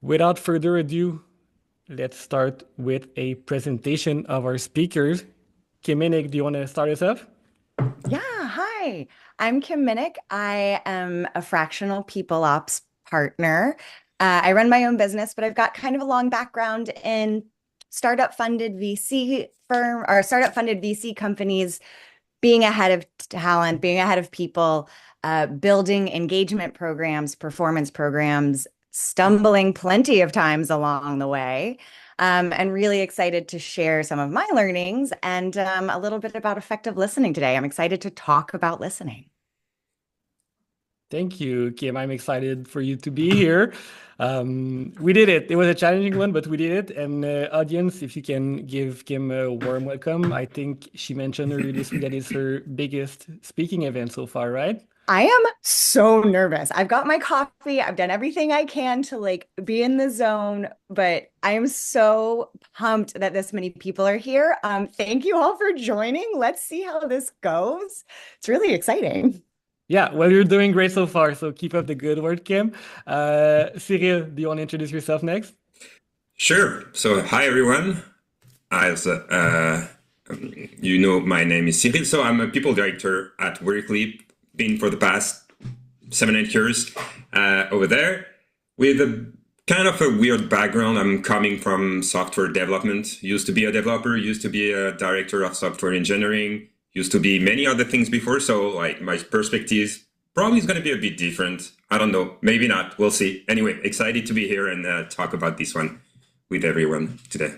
Without further ado, let's start with a presentation of our speakers. Minnick, do you want to start us off? Yeah, hi. I'm Kim Minnick. I am a fractional people ops partner. I run my own business, but I've got kind of a long background in startup funded VC firm or startup funded VC companies, being ahead of talent, being ahead of people, building engagement programs, performance programs, stumbling plenty of times along the way. And really excited to share some of my learnings and a little bit about effective listening today. I'm excited to talk about listening. Thank you, Kim. I'm excited for you to be here. We did it. It was a challenging one, but we did it. And audience, if you can give Kim a warm welcome. I think she mentioned earlier this week that is her biggest speaking event so far, right? I am so nervous. I've got my coffee. I've done everything I can to be in the zone, but I am so pumped that this many people are here. Thank you all for joining. Let's see how this goes. It's really exciting. Yeah, well, you're doing great so far. So keep up the good work, Kim. Cyril, do you want to introduce yourself next? Sure. So, hi everyone. As you know, my name is Cyril. So, I'm a people director at Workleap. Been for the past 7, 8 years over there with a kind of a weird background. I'm coming from software development. Used to be a developer. Used to be a director of software engineering. Used to be many other things before. So, like my perspectives probably is going to be a bit different. I don't know. Maybe not. We'll see. Anyway, excited to be here and talk about this one with everyone today.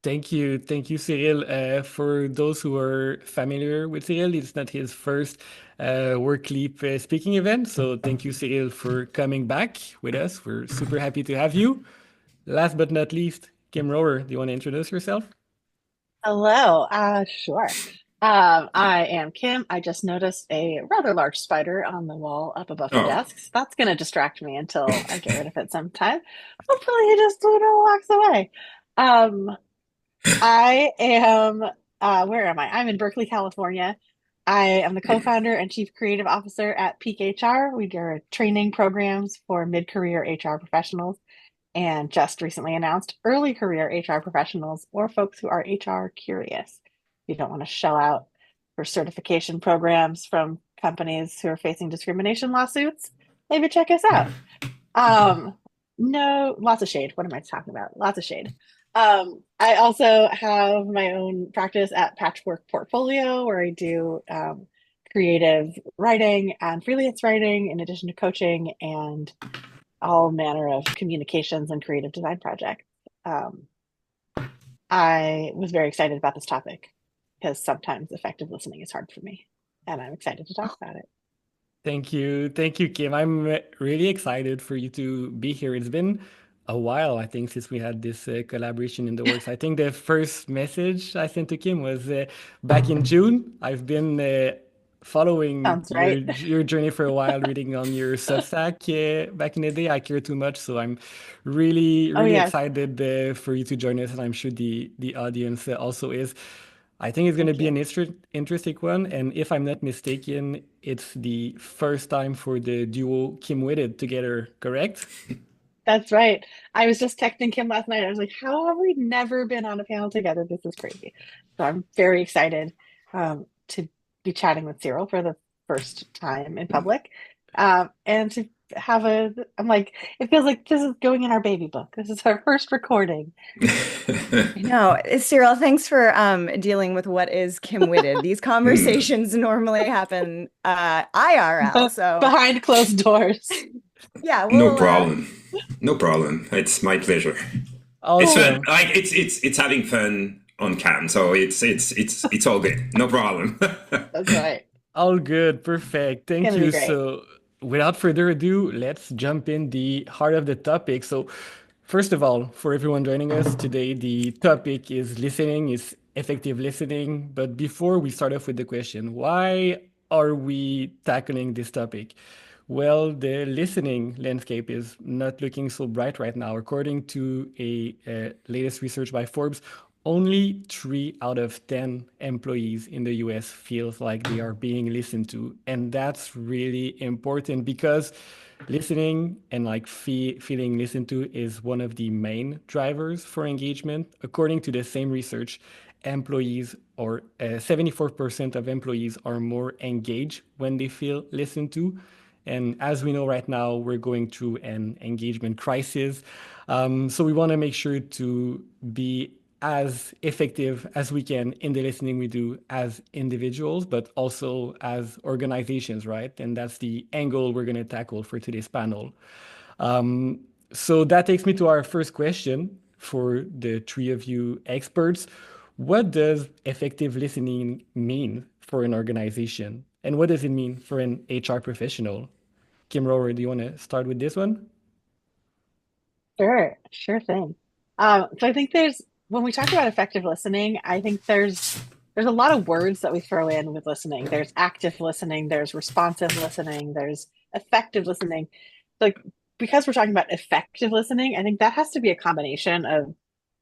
Thank you, Cyril. For those who are familiar with Cyril, it's not his first Workleap speaking event. So thank you, Cyril, for coming back with us. We're super happy to have you. Last but not least, Kim Rohrer, do you want to introduce yourself? Hello, sure. I am Kim. I just noticed a rather large spider on the wall up above my Oh, desk. So that's going to distract me until I get rid of it sometime. Hopefully, he just walks away. Um, I am, where am I? I'm in Berkeley, California. I am the co-founder and chief creative officer at Peak HR. We do training programs for mid-career HR professionals and just recently announced early career HR professionals or folks who are HR curious. You don't want to shell out for certification programs from companies who are facing discrimination lawsuits. Maybe check us out. Um, no, lots of shade. What am I talking about? Lots of shade. I also have my own practice at Patchwork Portfolio where I do creative writing and freelance writing in addition to coaching and all manner of communications and creative design projects. Um, I was very excited about this topic because sometimes effective listening is hard for me, and I'm excited to talk about it. Thank you, Kim. I'm really excited for you to be here. It's been a while, I think, since we had this collaboration in the works. I think the first message I sent to Kim was back in June. I've been following Sounds right. your journey for a while, reading on your Substack back in the day. I care too much, so I'm really, Oh, really yes. excited for you to join us, and I'm sure the audience also is. I think it's going to Thank be you. an interesting one. And if I'm not mistaken, it's the first time for the duo Kim Witted together, correct? That's right. I was just texting Kim last night. I was like, how have we never been on a panel together? This is crazy. So I'm very excited to be chatting with Cyril for the first time in public. And to have I'm like, it feels like this is going in our baby book. This is our first recording. I know. Cyril, thanks for dealing with what is Kim Witted. These hmm. conversations normally happen IRL. So Behind closed doors. yeah, No we'll problem. No problem. It's my pleasure. It's fun. Awesome. Like it's having fun on cam, so it's all good. No problem. That's right. All good. Perfect. It's Thank gonna be you. great. So, without further ado, let's jump in the heart of the topic. So, first of all, for everyone joining us today, the topic is listening, is effective listening. But before we start off with the question, why are we tackling this topic? Well, the listening landscape is not looking so bright right now. According to a latest research by Forbes, only 3 out of 10 employees in the US feels like they are being listened to. And that's really important because listening and like feeling listened to is one of the main drivers for engagement. According to the same research, employees or 74% of employees are more engaged when they feel listened to. And as we know right now, we're going through an engagement crisis. So we want to make sure to be as effective as we can in the listening we do as individuals, but also as organizations, right? And that's the angle we're going to tackle for today's panel. So that takes me to our first question for the three of you experts. What does effective listening mean for an organization? And what does it mean for an HR professional? Kim Rohrer, do you want to start with this one? Sure thing. So I think when we talk about effective listening, I think there's a lot of words that we throw in with listening. There's active listening, there's responsive listening, there's effective listening. Like because we're talking about effective listening, I think that has to be a combination of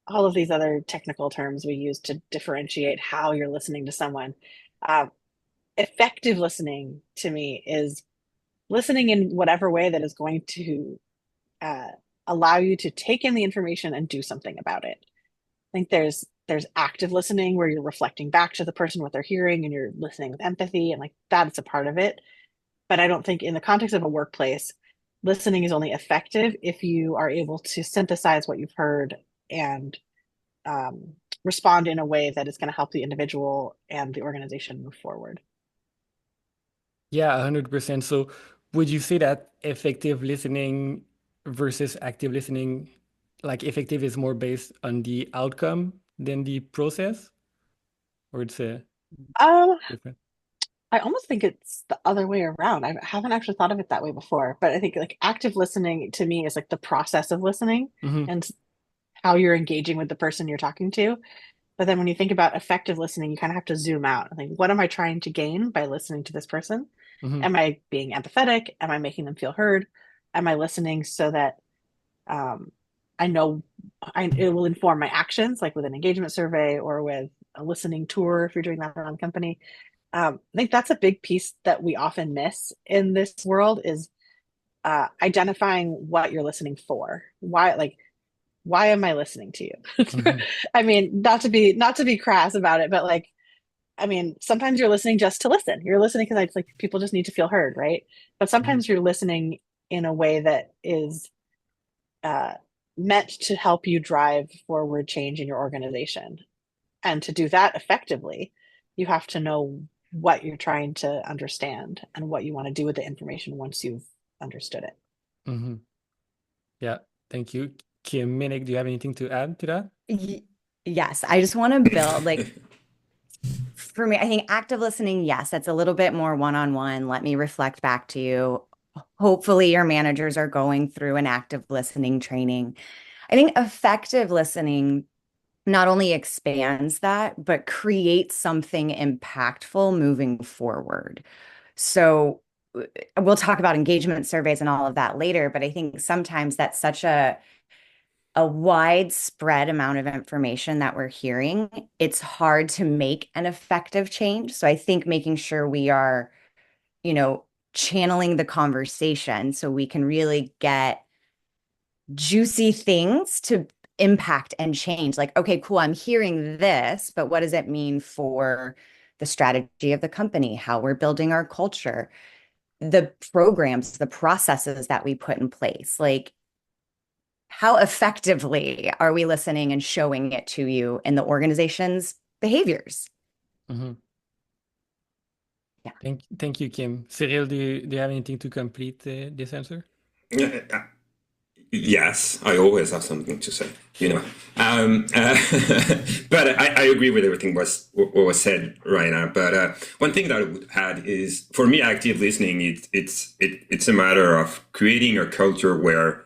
all of these other technical terms we use to differentiate how you're listening to someone. Uh, Effective listening to me is listening in whatever way that is going to uh, allow you to take in the information and do something about it. I think there's active listening where you're reflecting back to the person what they're hearing and you're listening with empathy and like that's a part of it. But I don't think in the context of a workplace, listening is only effective if you are able to synthesize what you've heard and respond in a way that is going to help the individual and the organization move forward. Yeah, 100%. So would you say that effective listening versus active listening, like effective is more based on the outcome than the process, or it's a Um, different? I almost think it's the other way around. I haven't actually thought of it that way before, but I think like active listening to me is like the process of listening Mm-hmm, and how you're engaging with the person you're talking to. But then when you think about effective listening, you kind of have to zoom out. I think, what am I trying to gain by listening to this person? mm-hmm, Am I being empathetic? Am I making them feel heard? Am I listening so that um, I know it will inform my actions, like with an engagement survey or with a listening tour if you're doing that around the company? I think that's a big piece that we often miss in this world is identifying what you're listening for. Why am I listening to you? mm-hmm, I mean, not to be crass about it, but like, I mean, sometimes you're listening just to listen. You're listening because it's like people just need to feel heard, right? But mm-hmm, sometimes you're listening in a way that is uh, meant to help you drive forward change in your organization. And to do that effectively, you have to know what you're trying to understand and what you want to do with the information once you've understood it. mm-hmm. Yeah, thank you. Kim, Minnick, do you have anything to add to that? Yes, I just want to build like for me, I think active listening, yes, that's a little bit more one-on-one. Let me reflect back to you. Hopefully, your managers are going through an active listening training. I think effective listening not only expands that, but creates something impactful moving forward. So we'll talk about engagement surveys and all of that later, but I think sometimes that's such a widespread amount of information that we're hearing, it's hard to make an effective change. So I think making sure we are, you know, channeling the conversation so we can really get juicy things to impact and change. Like, okay, cool, I'm hearing this, but what does it mean for the strategy of the company, how we're building our culture, the programs, the processes that we put in place? Like, how effectively are we listening and showing it to you in the organization's behaviors? Mm-hmm. Yeah. Thank you, Kim. Cyril, do you have anything to complete this answer? Yes, I always have something to say, you know. But I agree with everything what was said right now. But one thing that I would add is, for me, active listening, it's a matter of creating a culture where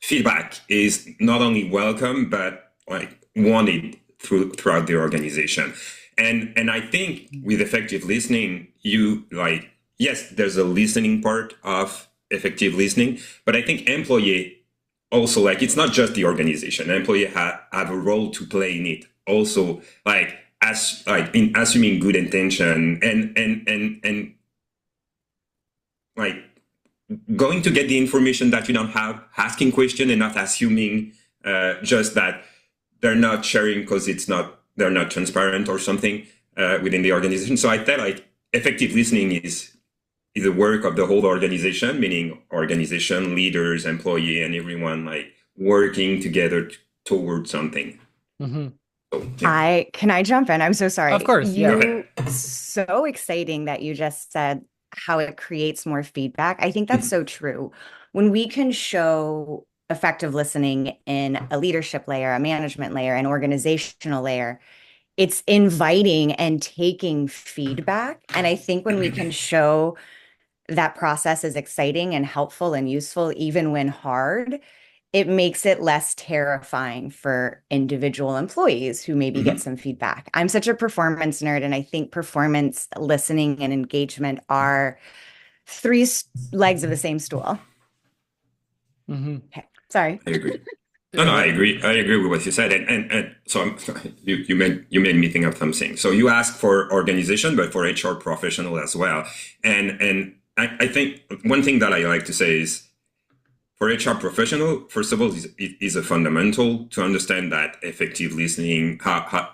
feedback is not only welcome but like wanted throughout the organization. And I think with effective listening, you like yes, there's a listening part of effective listening, but I think employee also like it's not just the organization. Employee have a role to play in it. Also, like as like in assuming good intention and like going to get the information that you don't have, asking question and not assuming just that they're not sharing because they're not transparent or something within the organization. So I felt like effective listening is the work of the whole organization, meaning organization, leaders, employee, and everyone like working together towards something. Mm-hmm. So, yeah. Can I jump in? I'm so sorry. Of course, yeah. So exciting that you just said how it creates more feedback. I think that's so true. When we can show effective listening in a leadership layer, a management layer, an organizational layer, it's inviting and taking feedback. And I think when we can show that process is exciting and helpful and useful, even when hard, it makes it less terrifying for individual employees who maybe get some feedback. I'm such a performance nerd, and I think performance, listening, and engagement are three legs of the same stool. Okay, sorry. I agree. No, I agree. I agree with what you said, and so you made me think of something. So you ask for organization, but for HR professional as well. And I think one thing that I like to say is, for HR professional, first of all, is a fundamental to understand that effective listening, how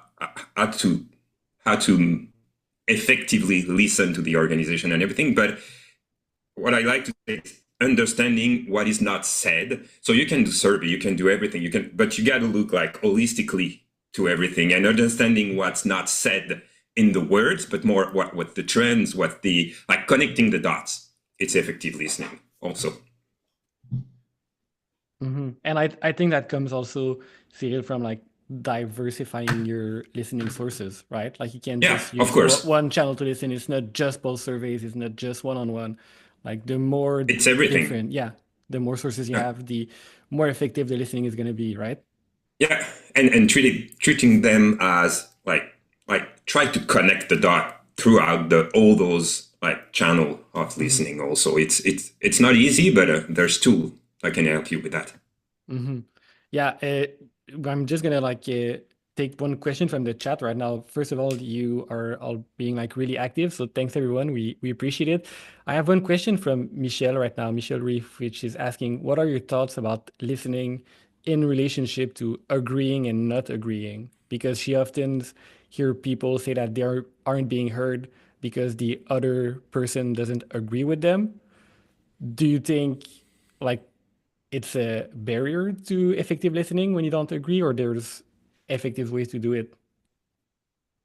to effectively listen to the organization and everything. But what I like to say is understanding what is not said. So you can do survey, you can do everything, but you got to look like holistically to everything and understanding what's not said in the words, but more what the trends, like connecting the dots. It's effective listening also. Mm-hmm. And I think that comes also, Cyril, from like diversifying your listening sources, right? Like you can't just of use course. one channel to listen. It's not just pulse surveys. It's not just one-on-one. Like the more it's everything. different, the more sources you have, the more effective the listening is going to be, right? Yeah, and treating them as like try to connect the dot throughout all those like channel of listening. Also, it's not easy, but there's tools that can help you with that. Mm-hmm. Yeah, I'm just gonna like take one question from the chat right now. First of all, you are all being like really active, so thanks everyone. We appreciate it. I have one question from Michelle right now, Michelle Reef, which is asking, what are your thoughts about listening in relationship to agreeing and not agreeing? Because she often hear people say that they aren't being heard because the other person doesn't agree with them. Do you think like it's a barrier to effective listening when you don't agree, or there's effective ways to do it?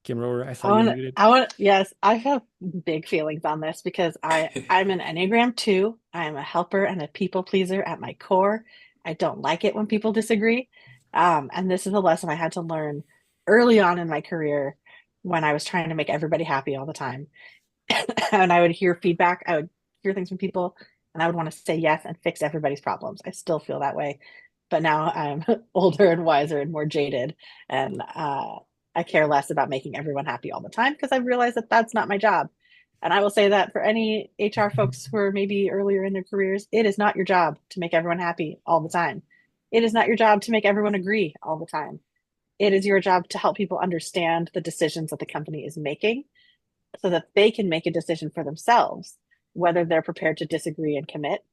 Kim Rohrer, I saw you muted. Yes, I have big feelings on this because I'm an Enneagram 2. I'm a helper and a people pleaser at my core. I don't like it when people disagree. And this is a lesson I had to learn early on in my career when I was trying to make everybody happy all the time. And I would hear feedback, I would hear things from people, and I would want to say yes and fix everybody's problems. I still feel that way, but now I'm older and wiser and more jaded, and I care less about making everyone happy all the time because I've realized that that's not my job. And I will say that for any HR folks who are maybe earlier in their careers, it is not your job to make everyone happy all the time. It is not your job to make everyone agree all the time. It is your job to help people understand the decisions that the company is making so that they can make a decision for themselves, whether they're prepared to disagree and commit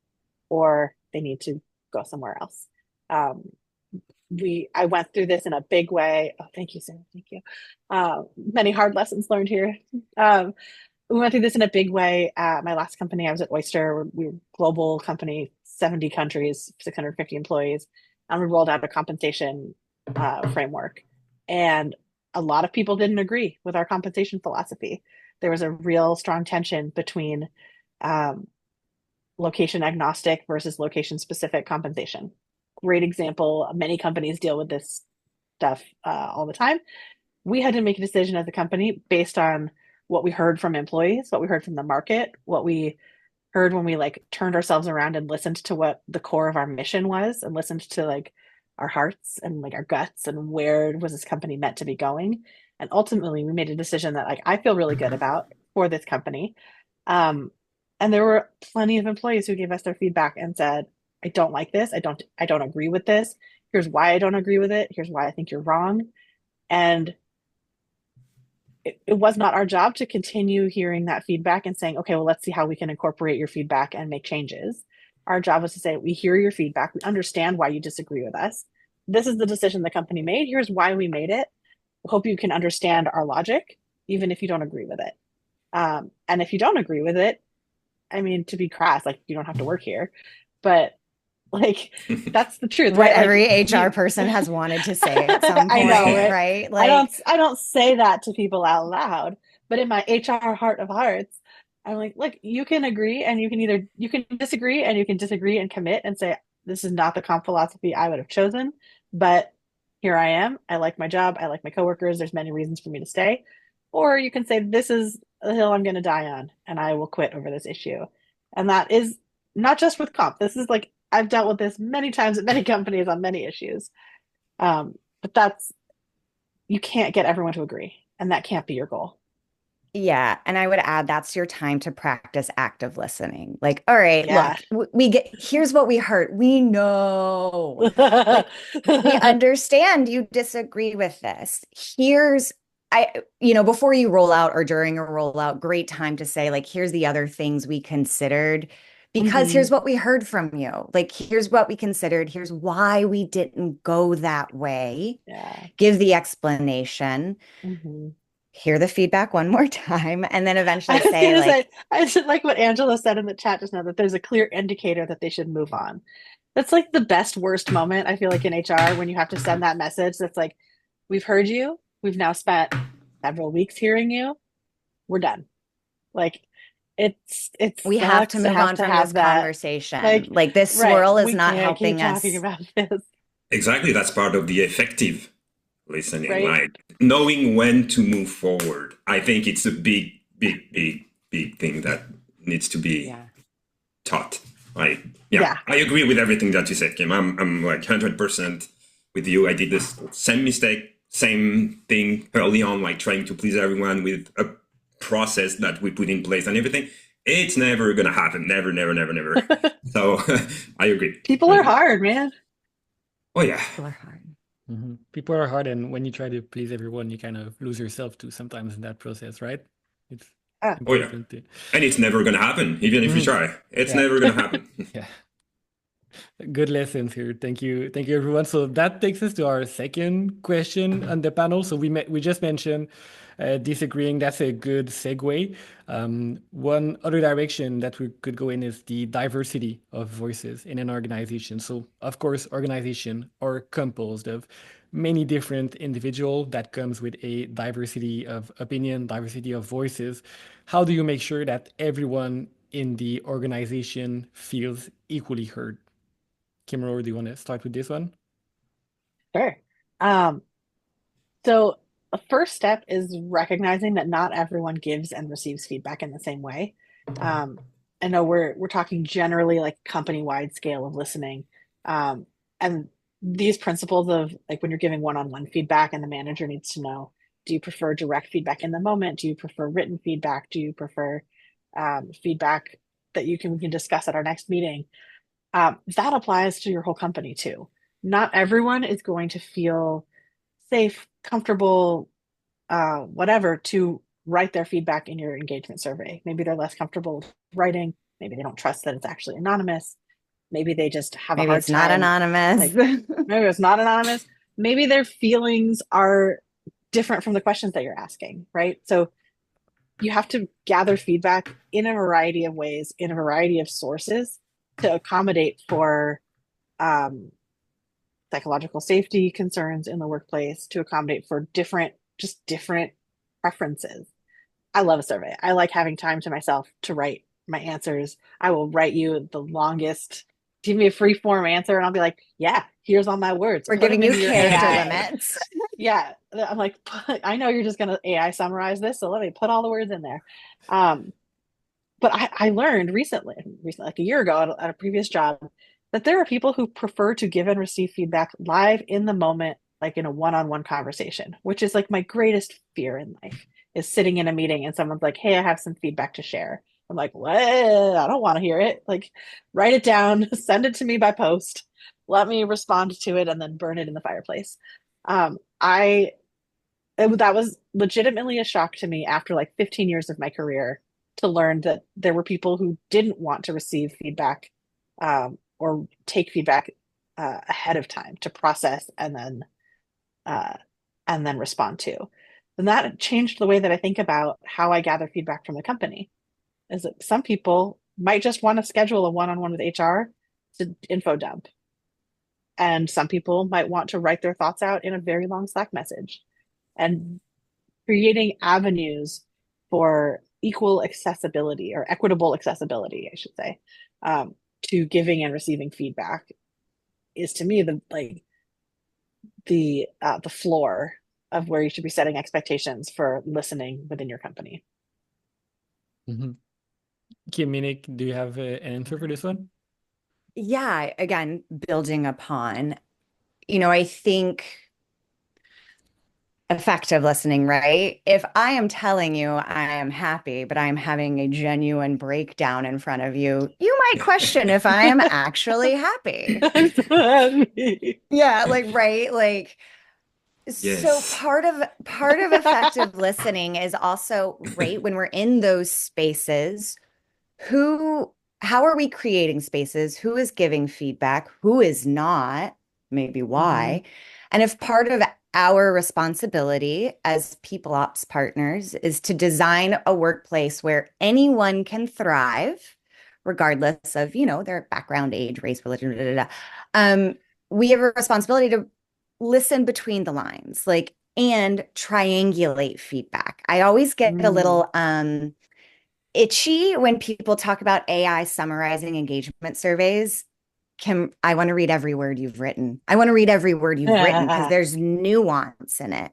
or they need to go somewhere else. I went through this in a big way. Oh, thank you, Sarah. Thank you. Many hard lessons learned here. We went through this in a big way. My last company, I was at Oyster. We were a global company, 70 countries, 650 employees, and we rolled out a compensation framework. And a lot of people didn't agree with our compensation philosophy. There was a real strong tension between location agnostic versus location specific compensation. Great example. Many companies deal with this stuff all the time. We had to make a decision as a company based on what we heard from employees, what we heard from the market, what we heard when we like turned ourselves around and listened to what the core of our mission was and listened to like our hearts and like our guts and where was this company meant to be going. And ultimately we made a decision that like I feel really good about for this company. And there were plenty of employees who gave us their feedback and said, I don't like this. I don't agree with this. Here's why I don't agree with it. Here's why I think you're wrong. And it was not our job to continue hearing that feedback and saying, okay, well, let's see how we can incorporate your feedback and make changes. Our job was to say, we hear your feedback. We understand why you disagree with us. This is the decision the company made. Here's why we made it. We hope you can understand our logic, even if you don't agree with it. And if you don't agree with it, I mean, to be crass, like you don't have to work here, but like that's the truth, What right? every Like, HR person has wanted to say at some I point, know, right? right? Like, I don't say that to people out loud, but in my HR heart of hearts, I'm like, look, you can agree and you can disagree and you can disagree and commit and say, this is not the comp philosophy I would have chosen, but here I am. I like my job. I like my coworkers. There's many reasons for me to stay. Or you can say, this is the hill I'm going to die on and I will quit over this issue. And that is not just with comp. This is like, I've dealt with this many times at many companies on many issues. But that's, you can't get everyone to agree, and that can't be your goal. yeah. And I would add that's your time to practice active listening. Like, all right, Yeah. look, we get, here's what we heard. We know, like, we understand you disagree with this. Before you roll out or during a rollout, great time to say, like, here's the other things we considered. Because here's what we heard from you. Like, here's what we considered. Here's why we didn't go that way. Yeah. Give the explanation. Mm-hmm. Hear the feedback one more time, and then eventually say, like, I should like what Angela said in the chat just now, that there's a clear indicator that they should move on. That's like the best worst moment, I feel like, in HR, when you have to send that message that's like, we've heard you, we've now spent several weeks hearing you, we're done. Like, it's we have to move on from this conversation. Like this swirl is not helping us. Talking about this. Exactly, that's part of the effective listening, Right? like knowing when to move forward. I think it's a big thing that needs to be taught. I agree with everything that you said, Kim. I'm like 100% with you. I did this same mistake, same thing early on, like trying to please everyone with a process that we put in place and everything. It's never gonna happen. Never. So I agree. People are hard, man. Oh yeah. People are hard. Mm-hmm. People are hard, and when you try to please everyone, you kind of lose yourself too sometimes in that process, right? It's important. And it's never gonna happen, even if you try. It's never gonna happen. Yeah. Good lessons here. Thank you, everyone. So that takes us to our second question on the panel. So we just mentioned disagreeing. That's a good segue. One other direction that we could go in is the diversity of voices in an organization. So of course, organization are composed of many different individuals. That comes with a diversity of opinion, diversity of voices. How do you make sure that everyone in the organization feels equally heard? Kim, do you want to start with this one? Sure. So the first step is recognizing that not everyone gives and receives feedback in the same way. I know we're talking generally like company-wide scale of listening. And these principles of like when you're giving one-on-one feedback and the manager needs to know, do you prefer direct feedback in the moment? Do you prefer written feedback? Do you prefer feedback that we can discuss at our next meeting? That applies to your whole company too. Not everyone is going to feel safe, comfortable, whatever, to write their feedback in your engagement survey. Maybe they're less comfortable writing. Maybe they don't trust that it's actually anonymous. Maybe they just have a hard time. Not anonymous. Maybe it's not anonymous. Maybe their feelings are different from the questions that you're asking, right? So you have to gather feedback in a variety of ways, in a variety of sources, to accommodate for psychological safety concerns in the workplace, to accommodate for different preferences. I love a survey. I like having time to myself to write my answers. I will write you the longest. Give me a free form answer, and I'll be like, "Yeah, here's all my words." We're giving you character limits. Yeah, I'm like, I know you're just gonna AI summarize this, so let me put all the words in there. But I learned recently, like a year ago at a previous job, that there are people who prefer to give and receive feedback live in the moment, like in a one-on-one conversation, which is like my greatest fear in life, is sitting in a meeting and someone's like, hey, I have some feedback to share. I'm like, what? I don't want to hear it. Like, write it down, send it to me by post, let me respond to it, and then burn it in the fireplace. I that was legitimately a shock to me after like 15 years of my career to learn that there were people who didn't want to receive feedback or take feedback ahead of time to process uh, and then respond to. And that changed the way that I think about how I gather feedback from the company. Is that some people might just want to schedule a one-on-one with HR to info dump, and some people might want to write their thoughts out in a very long Slack message. And creating avenues for equal accessibility or equitable accessibility, I should say, to giving and receiving feedback is to me the floor of where you should be setting expectations for listening within your company. Mm-hmm. Okay, Minnick, do you have an answer for this one? Yeah, again, building upon, I think effective listening, right? If I am telling you I am happy, but I'm having a genuine breakdown in front of you, you might question if I am actually happy. I'm so happy. Yeah, like, right? Like, so Yes. part of effective listening is also, right, when we're in those spaces, how are we creating spaces? Who is giving feedback? Who is not? Maybe why? And if part of our responsibility as people ops partners is to design a workplace where anyone can thrive, regardless of, their background, age, race, religion, da, da, da, we have a responsibility to listen between the lines, like, and triangulate feedback. I always get a little itchy when people talk about AI summarizing engagement surveys. I want to read every word you've written. I want to read every word you've written because there's nuance in it.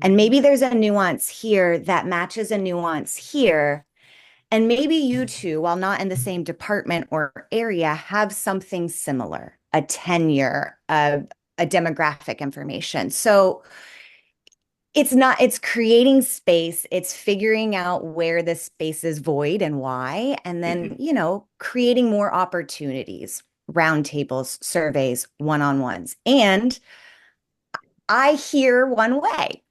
And maybe there's a nuance here that matches a nuance here. And maybe you two, while not in the same department or area, have something similar, a tenure, a demographic information. So it's creating space, it's figuring out where the space is void and why, and then, creating more opportunities, roundtables, surveys, one-on-ones. And I hear one way.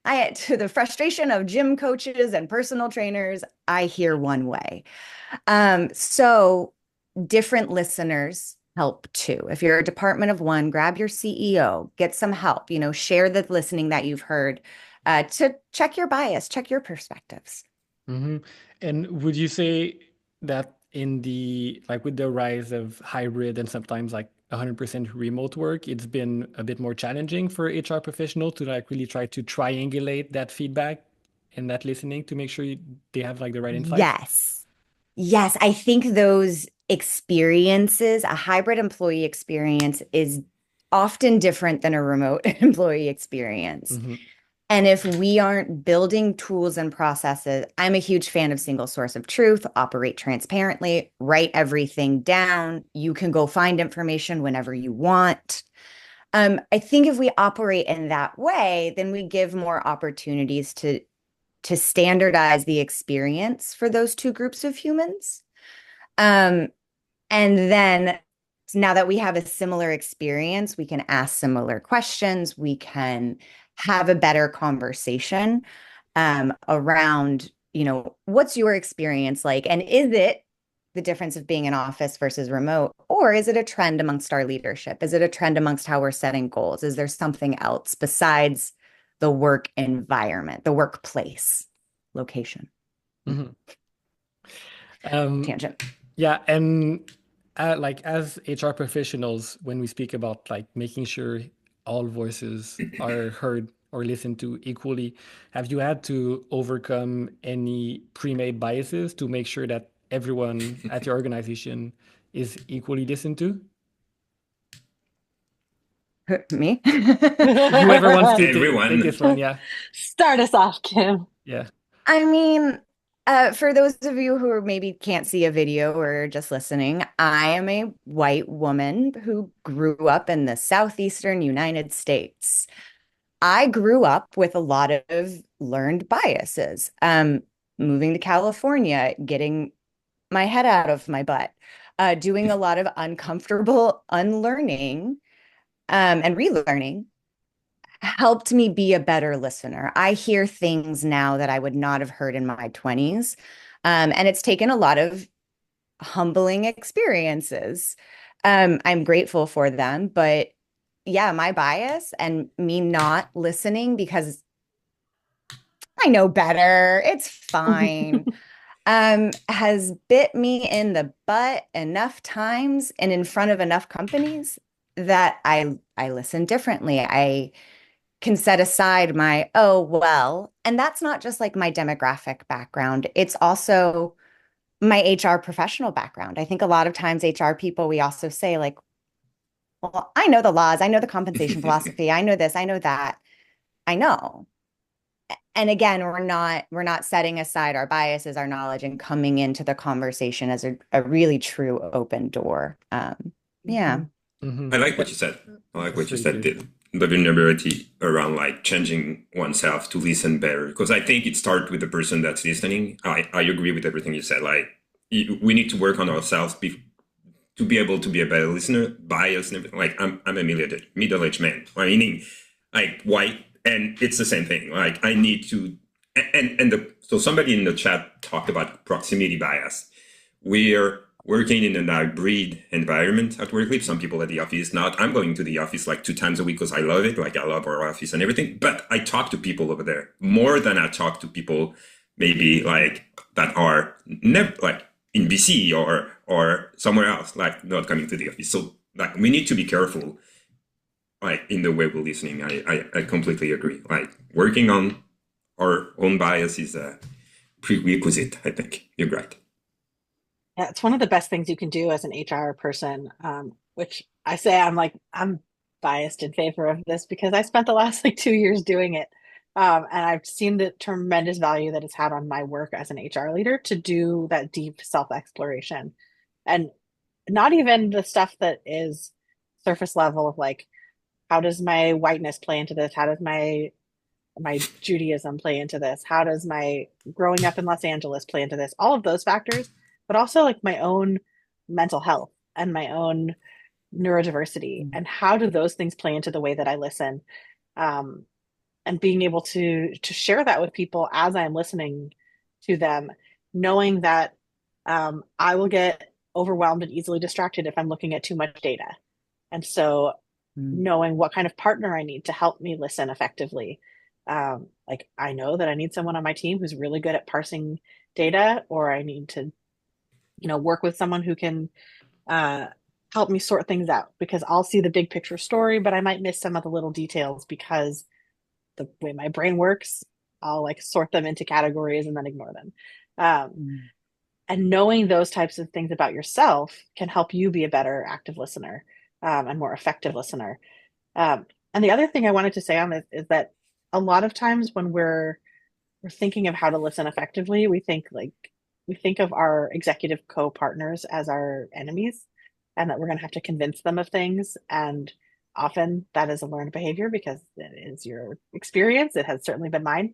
To the frustration of gym coaches and personal trainers, I hear one way. So different listeners help too. If you're a department of one, grab your CEO, get some help, share the listening that you've heard to check your bias, check your perspectives. Mm-hmm. And would you say that with the rise of hybrid and sometimes like 100% remote work, it's been a bit more challenging for HR professional to like really try to triangulate that feedback and that listening to make sure they have like the right insights? Yes. Yes. I think those experiences, a hybrid employee experience is often different than a remote employee experience. Mm-hmm. And if we aren't building tools and processes, I'm a huge fan of single source of truth, operate transparently, write everything down. You can go find information whenever you want. I think if we operate in that way, then we give more opportunities to standardize the experience for those two groups of humans. And then now that we have a similar experience, we can ask similar questions. We can have a better conversation around, what's your experience like? And is it the difference of being in office versus remote? Or is it a trend amongst our leadership? Is it a trend amongst how we're setting goals? Is there something else besides the work environment, the workplace location? Mm-hmm. Tangent. Yeah, and like as HR professionals, when we speak about like making sure all voices are heard or listened to equally, have you had to overcome any pre-made biases to make sure that everyone at your organization is equally listened to? Me? Whoever wants to take Everyone. this one, yeah. Start us off, Kim. Yeah. I mean, for those of you who maybe can't see a video or just listening, I am a white woman who grew up in the southeastern United States. I grew up with a lot of learned biases. Moving to California, getting my head out of my butt, doing a lot of uncomfortable unlearning and relearning helped me be a better listener. I hear things now that I would not have heard in my 20s. And it's taken a lot of humbling experiences. I'm grateful for them, but yeah, my bias and me not listening because I know better, it's fine, has bit me in the butt enough times and in front of enough companies that I listen differently. I can set aside my, oh, well, and that's not just like my demographic background. It's also my HR professional background. I think a lot of times HR people, we also say like, well, I know the laws, I know the compensation philosophy, I know this, I know that. I know. And again, we're not setting aside our biases, our knowledge, and coming into the conversation as a really true open door. Yeah. Mhm. I like what you said. I like what you That's said, really the vulnerability around like changing oneself to listen better. Because I think it starts with the person that's listening. I agree with everything you said. Like we need to work on ourselves to be able to be a better listener, bias, and everything. Like I'm a middle-aged man, meaning like white, and it's the same thing. Like I need to, so somebody in the chat talked about proximity bias. We're working in a hybrid environment at Workleap. Some people at the office, not. I'm going to the office like 2 times a week because I love it. Like I love our office and everything. But I talk to people over there more than I talk to people maybe like that are never like in BC or somewhere else, like not coming to the office. So like we need to be careful, like in the way we're listening. I completely agree. Like working on our own bias is a prerequisite. I think you're right. Yeah, it's one of the best things you can do as an HR person, which I say I'm biased in favor of this because I spent the last like 2 years doing it. And I've seen the tremendous value that it's had on my work as an HR leader to do that deep self-exploration. And not even the stuff that is surface level of like, how does my whiteness play into this? How does my Judaism play into this? How does my growing up in Los Angeles play into this? All of those factors, but also like my own mental health and my own neurodiversity and how do those things play into the way that I listen? And being able to share that with people as I'm listening to them, knowing that I will get overwhelmed and easily distracted if I'm looking at too much data. And so knowing what kind of partner I need to help me listen effectively. Like I know that I need someone on my team who's really good at parsing data, or I need to, work with someone who can help me sort things out because I'll see the big picture story, but I might miss some of the little details because the way my brain works, I'll like sort them into categories and then ignore them. And knowing those types of things about yourself can help you be a better active listener and more effective listener. And the other thing I wanted to say on this is that a lot of times when we're thinking of how to listen effectively, we think of our executive co-partners as our enemies and that we're going to have to convince them of things. And often that is a learned behavior because it is your experience. It has certainly been mine.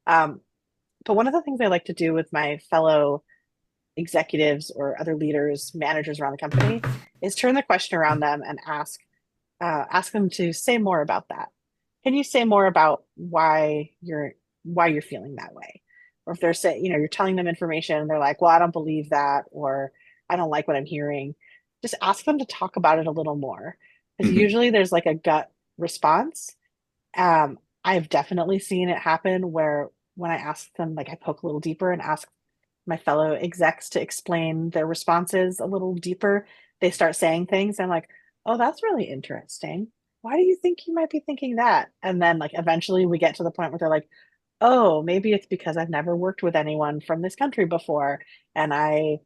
But one of the things I like to do with my fellow executives or other leaders, managers around the company is turn the question around them and ask them to say more about that. Can you say more about why you're feeling that way? Or if they're saying, you're telling them information and they're like, well, I don't believe that, or I don't like what I'm hearing. Just ask them to talk about it a little more. Because usually there's like a gut response. I've definitely seen it happen where when I ask them, like I poke a little deeper and ask my fellow execs to explain their responses a little deeper, they start saying things. I'm like, oh, that's really interesting. Why do you think you might be thinking that? And then like eventually we get to the point where they're like, oh, maybe it's because I've never worked with anyone from this country before. And I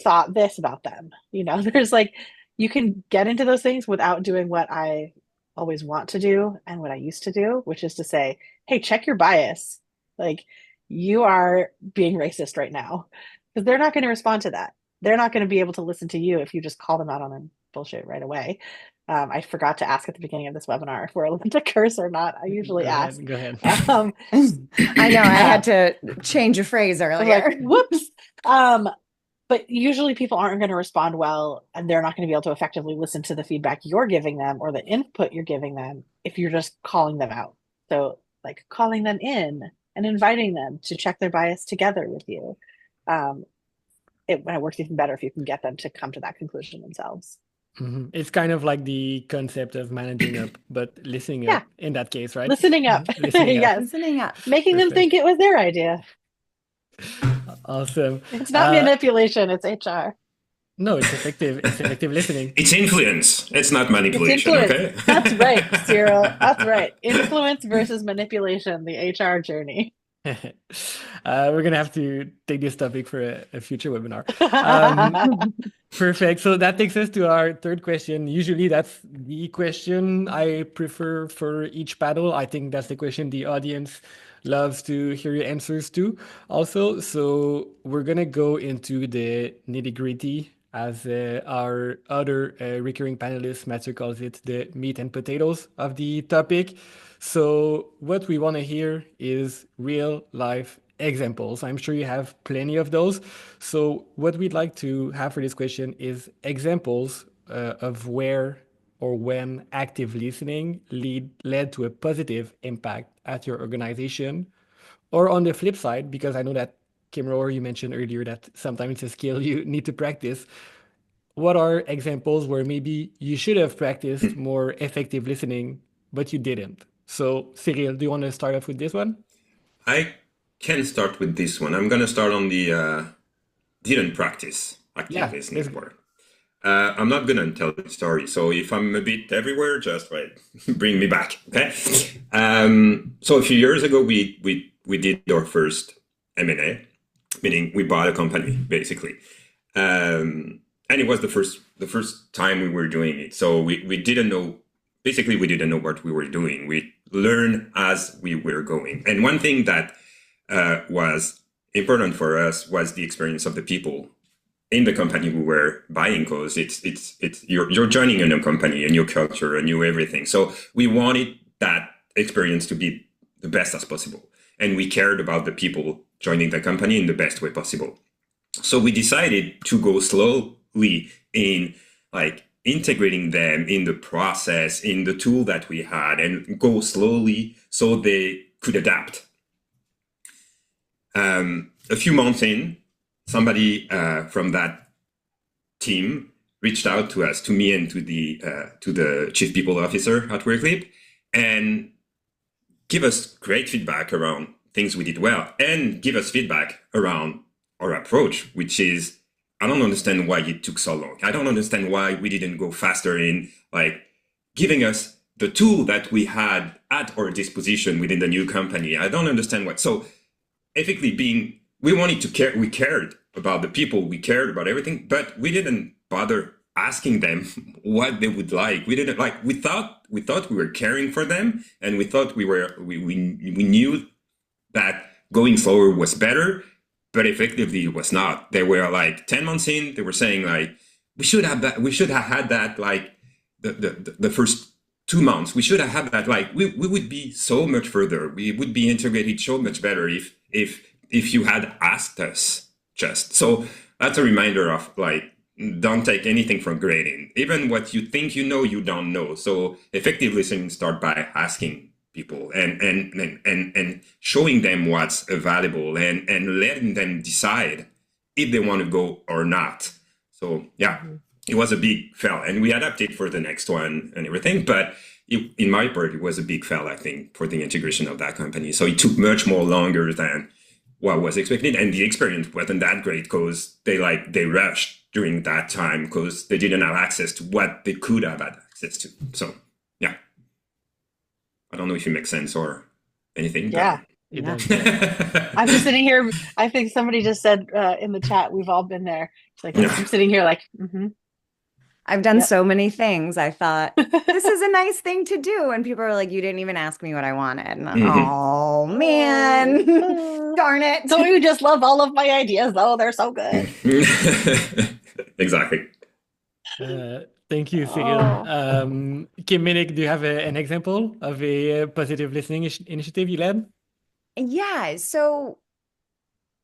thought this about them. There's like, you can get into those things without doing what I always want to do and what I used to do, which is to say, hey, check your bias. Like you are being racist right now because they're not going to respond to that. They're not going to be able to listen to you if you just call them out on their bullshit right away. I forgot to ask at the beginning of this webinar if we're allowed to curse or not. I usually ask. Go ahead. I know I had to change a phrase earlier. Like, whoops. But usually people aren't going to respond well, and they're not going to be able to effectively listen to the feedback you're giving them or the input you're giving them if you're just calling them out. So, like calling them in and inviting them to check their bias together with you. Um, it works even better if you can get them to come to that conclusion themselves. It's kind of like the concept of managing up, but listening Yeah. up in that case, right? Listening up. Listening up. Yes. Listening up. Making them Perfect. think it was their idea. Awesome. It's not manipulation, it's HR. No, it's effective. It's effective listening. It's influence. It's not manipulation. It's Okay. influence. That's right, Cyril. That's right. Influence versus manipulation, the HR journey. We're gonna have to take this topic for a future webinar. Perfect. So that takes us to our third question. Usually that's the question I prefer for each panel. I think that's the question the audience loves to hear your answers to also. So we're gonna go into the nitty-gritty, as our other recurring panelist, Matthew, calls it, the meat and potatoes of the topic. So what we want to hear is real life examples. I'm sure you have plenty of those. So what we'd like to have for this question is examples of where or when active listening led to a positive impact at your organization. Or on the flip side, because I know that Kim Rohrer, you mentioned earlier that sometimes it's a skill you need to practice. What are examples where maybe you should have practiced more effective listening, but you didn't? So, Cyril, do you want to start off with this one? I can start with this one. I'm going to start on the didn't practice active listening part. I'm not going to tell the story. So if I'm a bit everywhere, just bring me back. Okay. So a few years ago, we did our first M&A, meaning we bought a company basically. And it was the first time we were doing it. So we didn't know, basically we didn't know what we were doing. We learned as we were going. And one thing that was important for us was the experience of the people in the company we were buying, because you're joining a new company, a new culture, a new everything. So we wanted that experience to be the best as possible. And we cared about the people joining the company in the best way possible. So we decided to go slowly in integrating them in the process, in the tool that we had, and go slowly so they could adapt. A few months in, somebody from that team reached out to us, to me and to the chief people officer at Workleap, and give us great feedback around things we did well, and give us feedback around our approach, which is, I don't understand why it took so long. I don't understand why we didn't go faster in giving us the tool that we had at our disposition within the new company. I don't understand what. So effectively we wanted to care, we cared about the people, we cared about everything, but we didn't bother asking them what they would like. We didn't we thought we were caring for them, and we thought we knew that going slower was better, but effectively it was not. They were 10 months in, they were saying we should have had that the first 2 months. We should have had that, we would be so much further. We would be integrated so much better if you had asked us just. So that's a reminder of don't take anything for granted. Even what you think you know, you don't know. So effective listening start by asking people and showing them what's available and letting them decide if they want to go or not. So yeah, it was a big fail, and we adapted for the next one and everything. But in my part, it was a big fail, I think, for the integration of that company. So it took much more longer than what was expected, and the experience wasn't that great because they rushed during that time because they didn't have access to what they could have had access to. So yeah, I don't know if it makes sense or anything. Yeah. It does. I'm just sitting here. I think somebody just said in the chat, we've all been there. It's I'm sitting here I've done so many things. I thought, this is a nice thing to do. And people are like, you didn't even ask me what I wanted. And oh, man. Darn it. So you just love all of my ideas, though. They're so good. Exactly. Thank you, Cyril. Kim, Minnick, do you have an example of a positive listening initiative you led? Yeah. So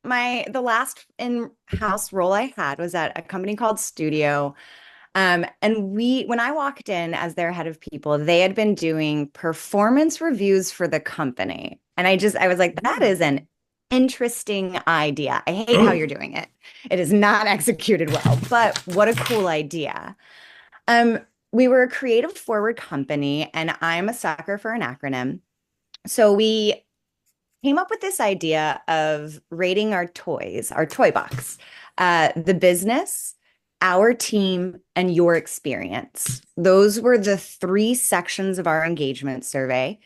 the last in-house role I had was at a company called Studio. And when I walked in as their head of people, they had been doing performance reviews for the company. And I was like, that is an interesting idea. I hate how Oh, you're doing it. It is not executed well, but what a cool idea. Um, we were a creative forward company, and I'm a sucker for an acronym. So we came up with this idea of rating our toys, our toy box, the business, our team, and your experience. Those were the three sections of our engagement survey.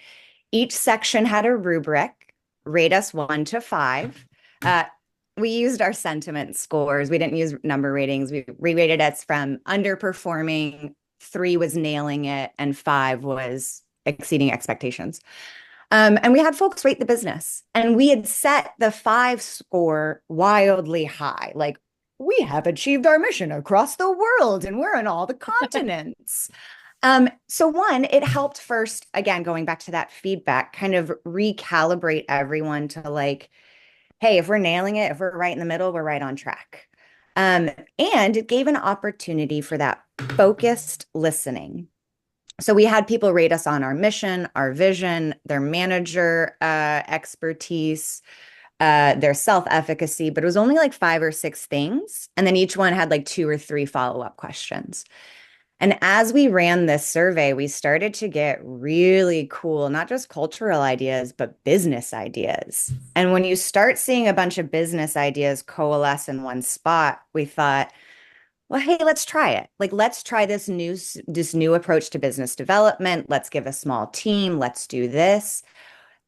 Each section had a rubric, rate us 1 to 5. Uh, we used our sentiment scores. We didn't use number ratings. We rated us from underperforming, 3 was nailing it, and 5 was exceeding expectations. And we had folks rate the business, and we had set the 5 score wildly high. Like, we have achieved our mission across the world, and we're in all the continents. So one, it helped first, again, going back to that feedback, kind of recalibrate everyone to like, hey, if we're nailing it, if we're right in the middle, we're right on track. And it gave an opportunity for that focused listening. So we had people rate us on our mission, our vision, their manager expertise, their self-efficacy, but it was only like 5 or 6 things. And then each one had like 2 or 3 follow-up questions. And as we ran this survey, we started to get really cool, not just cultural ideas, but business ideas. And when you start seeing a bunch of business ideas coalesce in one spot, we thought, well, hey, let's try it. Like, let's try this new approach to business development. Let's give a small team. Let's do this.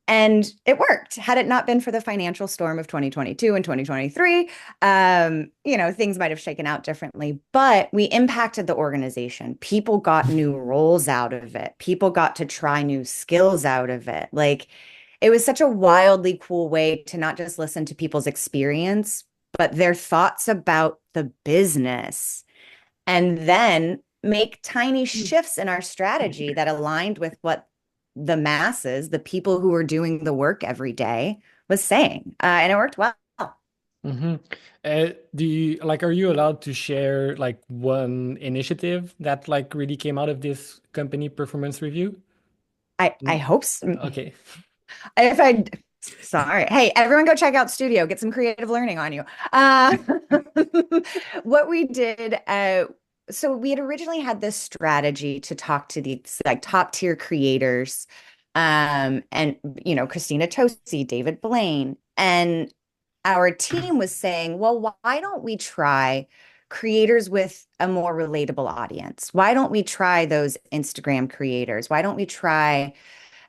And it worked. Had it not been for the financial storm of 2022 and 2023, things might have shaken out differently, but we impacted the organization. People got new roles out of it. People got to try new skills out of it. Like, it was such a wildly cool way to not just listen to people's experience, but their thoughts about the business, and then make tiny shifts in our strategy that aligned with what the masses, the people who were doing the work every day, was saying. And it worked well. Mm-hmm. Are you allowed to share like one initiative that like really came out of this company performance review? I hope so. Okay. If I, sorry. Hey, everyone go check out Studio, get some creative learning on you. What we did, so we had originally had this strategy to talk to these like top tier creators, and Christina Tosi, David Blaine, and our team was saying, well, why don't we try creators with a more relatable audience? Why don't we try those Instagram creators? Why don't we try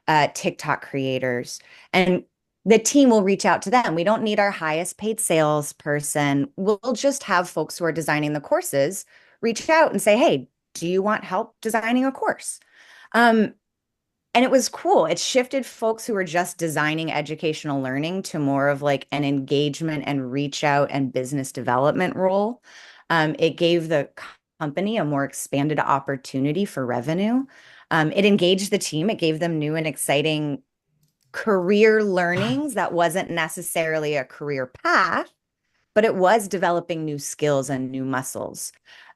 TikTok creators? And the team will reach out to them. We don't need our highest paid salesperson. We'll just have folks who are designing the courses reach out and say, hey, do you want help designing a course? And it was cool. It shifted folks who were just designing educational learning to more of like an engagement and reach out and business development role. It gave the company a more expanded opportunity for revenue. It engaged the team. It gave them new and exciting career learnings that wasn't necessarily a career path, but it was developing new skills and new muscles.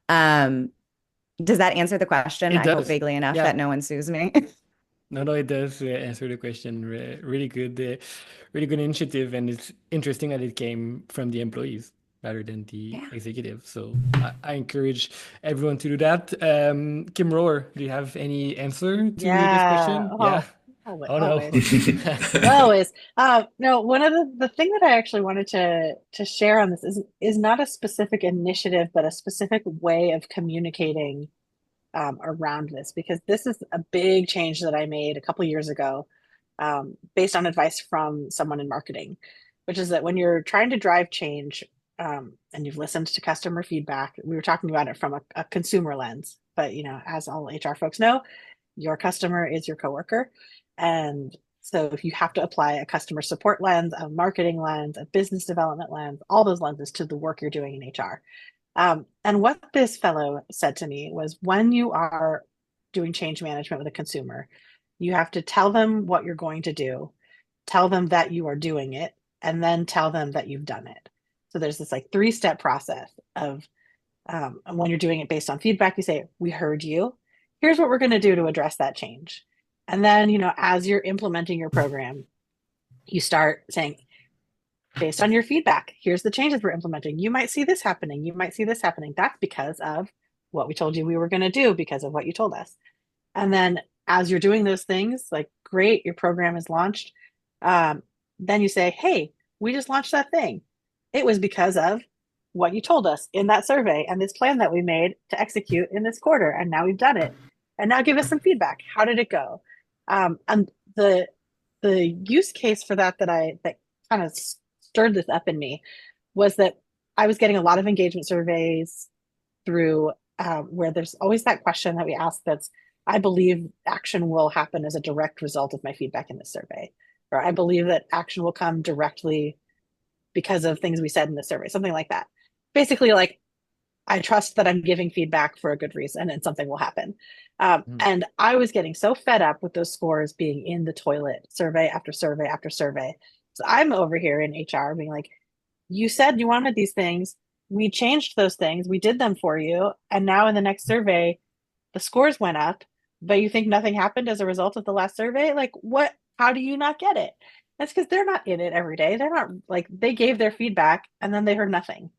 Does that answer the question? It I hope does. vaguely enough Yeah. that no one sues me. No, it does answer the question. Really good initiative, and it's interesting that it came from the employees rather than the Yeah. executive. So I encourage everyone to do that. Kim Rohrer, do you have any answer to this Yeah. question? Yeah. Oh no. Always. Always. No, one of the thing that I actually wanted to share on this is not a specific initiative, but a specific way of communicating around this, because this is a big change that I made a couple years ago, based on advice from someone in marketing, which is that when you're trying to drive change, and you've listened to customer feedback, we were talking about it from a consumer lens, but as all HR folks know, your customer is your coworker. And so if you have to apply a customer support lens, a marketing lens, a business development lens, all those lenses to the work you're doing in HR. And what this fellow said to me was, when you are doing change management with a consumer, you have to tell them what you're going to do, tell them that you are doing it, and then tell them that you've done it. So there's this like 3-step process of when you're doing it based on feedback, you say, we heard you. Here's what we're going to do to address that change. And then, as you're implementing your program, you start saying, based on your feedback, here's the changes we're implementing. You might see this happening. You might see this happening. That's because of what we told you we were going to do, because of what you told us. And then as you're doing those things, like, great, your program is launched. Then you say, hey, we just launched that thing. It was because of what you told us in that survey and this plan that we made to execute in this quarter. And now we've done it. And now give us some feedback. How did it go? And the use case for that kind of stirred this up in me was that I was getting a lot of engagement surveys through where there's always that question that we ask that's, I believe action will happen as a direct result of my feedback in this survey. Or I believe that action will come directly because of things we said in the survey, something like that. Basically, like, I trust that I'm giving feedback for a good reason and something will happen. And I was getting so fed up with those scores being in the toilet, survey after survey after survey. So I'm over here in HR being like, you said you wanted these things. We changed those things. We did them for you. And now in the next survey, the scores went up, but you think nothing happened as a result of the last survey? Like, what? How do you not get it? That's because they're not in it every day. They're not, like, they gave their feedback and then they heard nothing.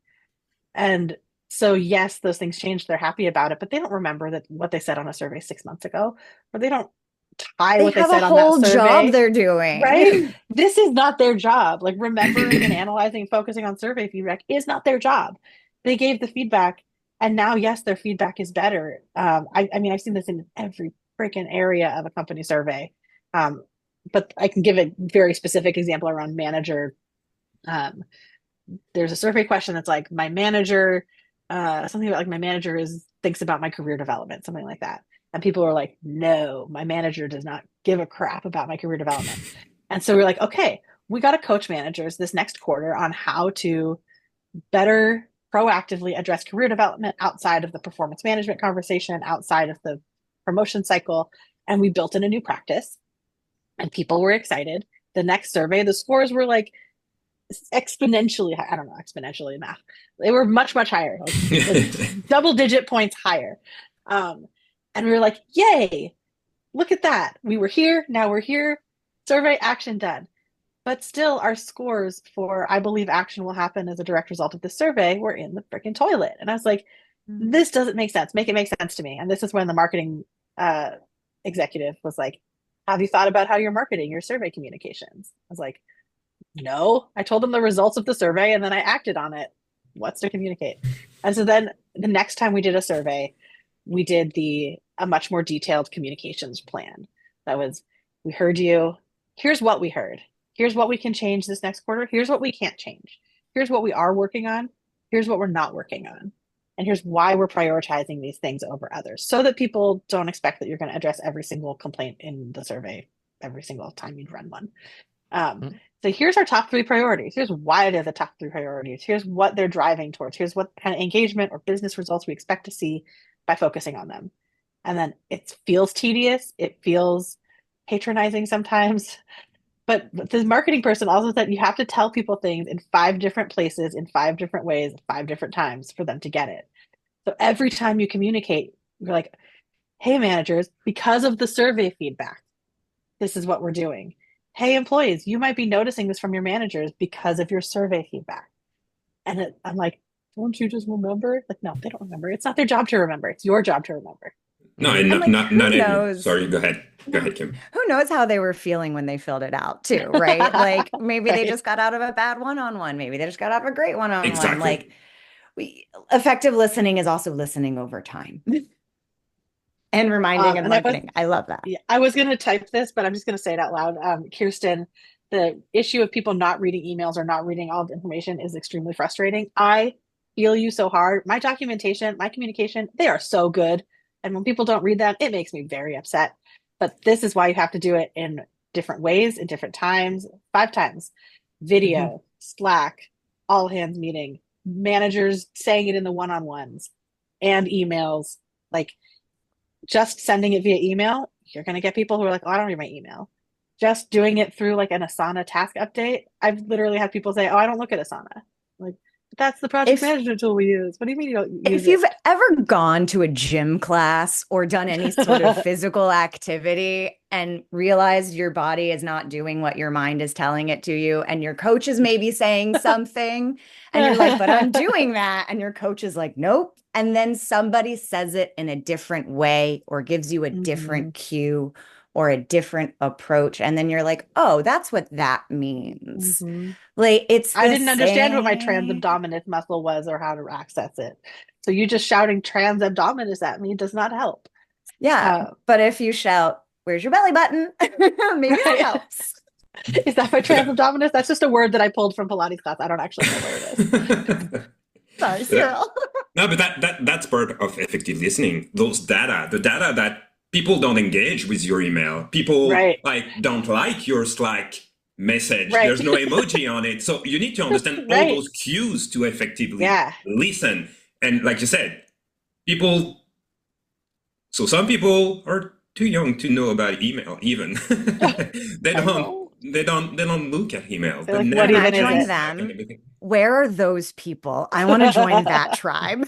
And so, yes, those things changed. They're happy about it, but they don't remember that what they said on a survey 6 months ago, or they don't tie what they said on that survey. They have a whole job they're doing. Right? This is not their job. Like, remembering and analyzing, focusing on survey feedback is not their job. They gave the feedback, and now, yes, their feedback is better. I mean, I've seen this in every freaking area of a company survey. But I can give a very specific example around manager. There's a survey question that's like, my manager, something about like, my manager thinks about my career development, something like that. And people are like, no, my manager does not give a crap about my career development. And so we're like, okay, we got to coach managers this next quarter on how to better proactively address career development outside of the performance management conversation, outside of the promotion cycle. And we built in a new practice and people were excited. The next survey, the scores were like exponentially high. I don't know, exponentially math. They were much, much higher, like double-digit points higher. And we were like, yay, look at that. We were here, now we're here, survey action done. But still, our scores for I believe action will happen as a direct result of this survey were in the freaking toilet. And I was like, this doesn't make sense. Make it make sense to me. And this is when the marketing executive was like, have you thought about how you're marketing your survey communications? I was like, no. I told them the results of the survey and then I acted on it. What's to communicate? And so then the next time we did a survey, we did a much more detailed communications plan. That was, we heard you. Here's what we heard. Here's what we can change this next quarter. Here's what we can't change. Here's what we are working on. Here's what we're not working on. And here's why we're prioritizing these things over others, so that people don't expect that you're going to address every single complaint in the survey every single time you'd run one. So here's our top 3 priorities. Here's why they're the top 3 priorities. Here's what they're driving towards. Here's what kind of engagement or business results we expect to see by focusing on them. And then it feels tedious. It feels patronizing sometimes. But the marketing person also said you have to tell people things in 5 different places, in 5 different ways, 5 different times for them to get it. So every time you communicate, you're like, hey, managers, because of the survey feedback, this is what we're doing. Hey, employees, you might be noticing this from your managers because of your survey feedback. And I'm like, don't you just remember? Like, no, they don't remember. It's not their job to remember. It's your job to remember. No, and like, not knows? Sorry, go ahead. Go ahead, Kim. Who knows how they were feeling when they filled it out too, right? Like, maybe they just got out of a bad one-on-one. Maybe they just got out of a great one-on-one. Exactly. Like, effective listening is also listening over time. And reminding and marketing. I love that. Yeah, I was going to type this, but I'm just going to say it out loud. Kirsten, the issue of people not reading emails or not reading all the information is extremely frustrating. I feel you so hard. My documentation, my communication, they are so good. And when people don't read them, it makes me very upset. But this is why you have to do it in different ways, in different times, 5 times. Video, Slack, all hands meeting, managers saying it in the one-on-ones, and emails. Like, just sending it via email, you're going to get people who are like, oh, I don't read my email. just doing it through like an Asana task update, I've literally had people say, "Oh, I don't look at Asana." Like, but that's the project If management tool we use. What do you mean you don't use if it? you've ever gone to a gym class or done any sort of physical activity and realized your body is not doing what your mind is telling it to you, and your coach is maybe saying something, and you're like, but I'm doing that. And your coach is like, nope. And then somebody says it in a different way or gives you a Mhm. different cue or a different approach. And then you're like, oh, that's what that means. Mhm. Like it's I the didn't understand what my trans same. abdominis muscle was or how to access it. So you just shouting trans abdominis at me does not help. Yeah, Uh, but if you shout, "Where's your belly button?" Maybe that right? helps. Is that my trans abdominis? That's just a word that I pulled from Pilates class. I don't actually know where it is. Sorry, Yeah. Cyril. No, but that's part of effective listening. Those data, the data that people don't engage with your email, people Right, like don't like your Slack message. right, There's no emoji on it, so you need to understand all right. those cues to effectively Yeah. listen. And like you said, people. So some people are too young to know about email. Even they I don't. know. They don't look at emails. They're They like, what Can never I even is join check it? Slack and them? everything. Where are those people? I want to join that tribe.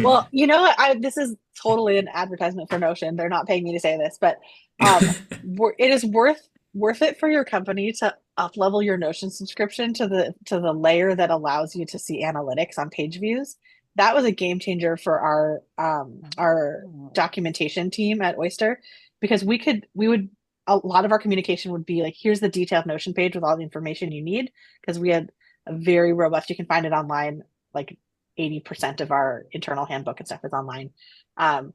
Well, you know what? This is totally an advertisement for Notion. They're not paying me to say this, but um, it is worth it for your company to up level your Notion subscription to the layer that allows you to see analytics on page views. That was a game changer for our documentation team at Oyster because we would a lot of our communication would be like, here's the detailed Notion page with all the information you need because we had a very robust. You can find it online, like 80% of our internal handbook and stuff is online. Um,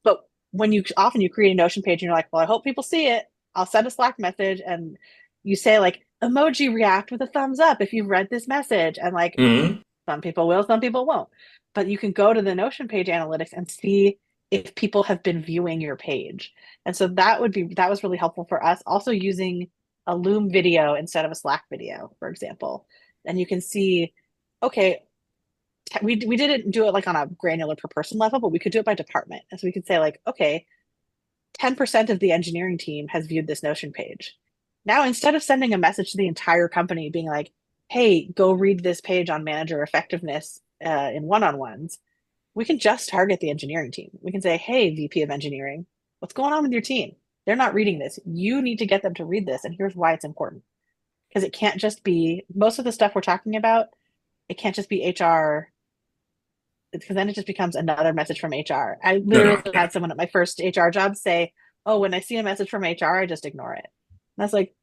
but when you create a Notion page and you're like, well, I hope people see it. I'll send a Slack message and you say like emoji react with a thumbs up if you've read this message. And like Mhm. some people will, some people won't. But you can go to the Notion page analytics and see if people have been viewing your page. And so that was really helpful for us. Also using a Loom video instead of a Slack video, for example. And you can see, okay, we didn't do it like on a granular per person level, but we could do it by department. And so we could say like, okay, 10% of the engineering team has viewed this Notion page. Now, instead of sending a message to the entire company being like, hey, go read this page on manager effectiveness in one-on-ones, we can just target the engineering team. We can say, hey, VP of engineering, what's going on with your team? They're not reading this. You need to get them to read this. And here's why it's important. Because it can't just be most of the stuff we're talking about, it can't just be HR because then it just becomes another message from HR. I No, literally no, yeah. had someone at my first HR job say, "Oh, when I see a message from HR, I just ignore it." And I was like,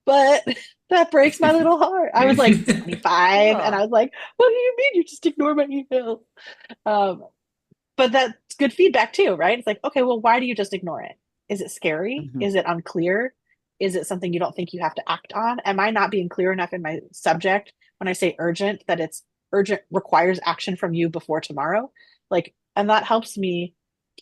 "But that breaks my little heart." I was like 25, and I Cool. was like, "What do you mean you just ignore my email?" Um, but that's good feedback too, right? It's like, okay, well, why do you just ignore it? Is it scary? Mhm. Is it unclear? Is it something you don't think you have to act on? Am I not being clear enough in my subject when I say urgent that it's urgent requires action from you before tomorrow? Like, and that helps me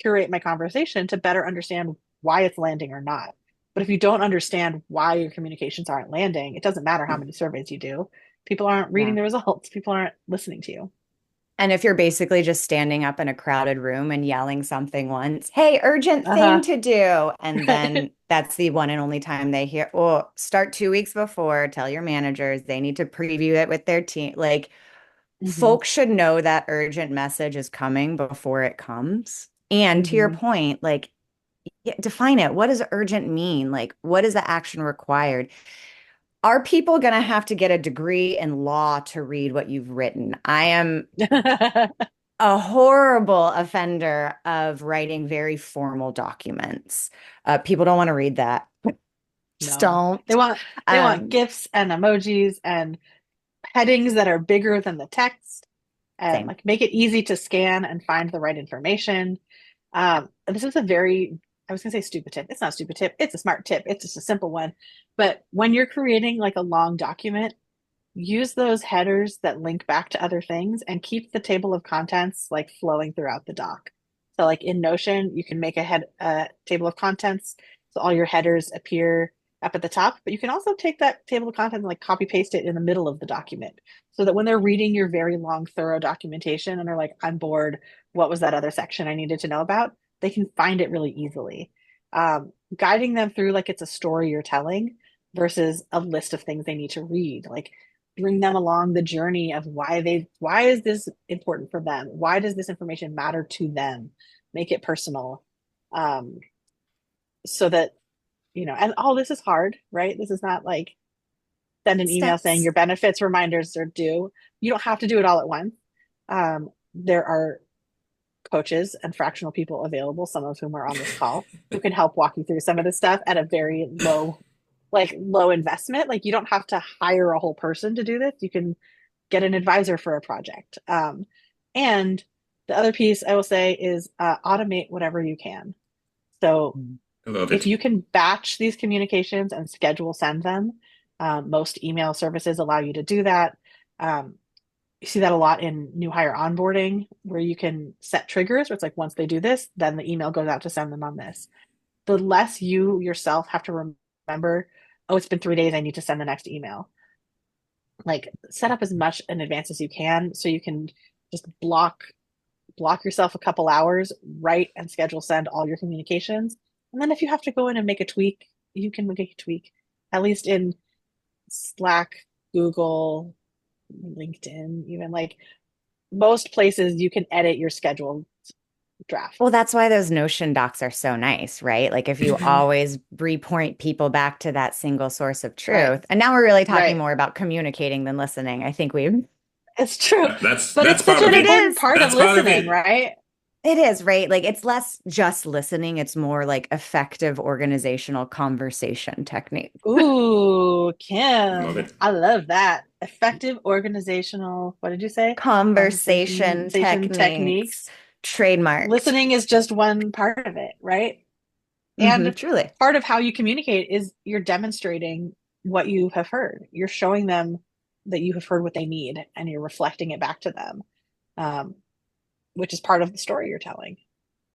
curate my conversation to better understand why it's landing or not. But if you don't understand why your communications aren't landing, it doesn't matter how many surveys you do. People aren't reading Yeah. the results. People aren't listening to you. And if you're basically just standing up in a crowded room and yelling something once, hey, urgent thing Uh to do. And huh. then that's the one and only time they hear, oh, start 2 weeks before, tell your managers they need to preview it with their team. Like hmm folks should know that urgent message is coming before it comes. And to your hmm point, like define it. What does urgent mean? Like, what is the action required? Are people going to have to get a degree in law to read what you've written? I am a horrible offender of writing very formal documents. People don't want to read that. Just No. don't. They want Um, GIFs and emojis and headings that are bigger than the text and Same. like make it easy to scan and find the right information. This is a very, I was gonna say stupid tip. It's not a stupid tip, it's a smart tip. It's just a simple one. But when you're creating like a long document, use those headers that link back to other things and keep the table of contents like flowing throughout the doc. So like in Notion, you can make a table of contents so all your headers appear up at the top, but you can also take that table of contents and like copy paste it in the middle of the document so that when they're reading your very long, thorough documentation and they're like, I'm bored, what was that other section I needed to know about? They can find it really easily. guiding them through like it's a story you're telling versus a list of things they need to read. Like bring them along the journey of why is this important for them? Why does this information matter to them? Make it personal. So that, and all this is hard, right? This is not like send an email saying Steps. your benefits reminders are due. You don't have to do it all at once. There are coaches and fractional people available, some of whom are on this call, who can help walk you through some of this stuff at a very low investment. Like you don't have to hire a whole person to do this. You can get an advisor for a project. And the other piece I will say is automate whatever you can. So I love if it. you can batch these communications and schedule send them, most email services allow you to do that. You see that a lot in new hire onboarding, where you can set triggers where it's like once they do this, then the email goes out to send them on this. The less you yourself have to remember, oh, it's been 3 days, I need to send the next email. Like set up as much in advance as you can so you can just block yourself a couple hours, write and schedule send all your communications. And then if you have to go in and make a tweak, you can make a tweak. At least in Slack, Google, LinkedIn, even like most places you can edit your scheduled draft. Well, that's why those Notion docs are so nice, right? Like if you always repoint people back to that single source of truth. Right. And now we're really talking Right. more about communicating than listening. I think It's true. That's But it's such part of an it. important part of That's part of listening, it. right? it is, right? Like it's less just listening, it's more like effective organizational conversation technique. Ooh, Love Kim, it. I love that. Effective organizational, what did you say? Conversation Conversation techniques. trademarked. Listening is just one part of it, right? And Truly. part of how you communicate is you're demonstrating what you have heard. You're showing them that you have heard what they need and you're reflecting it back to them, which is part of the story you're telling.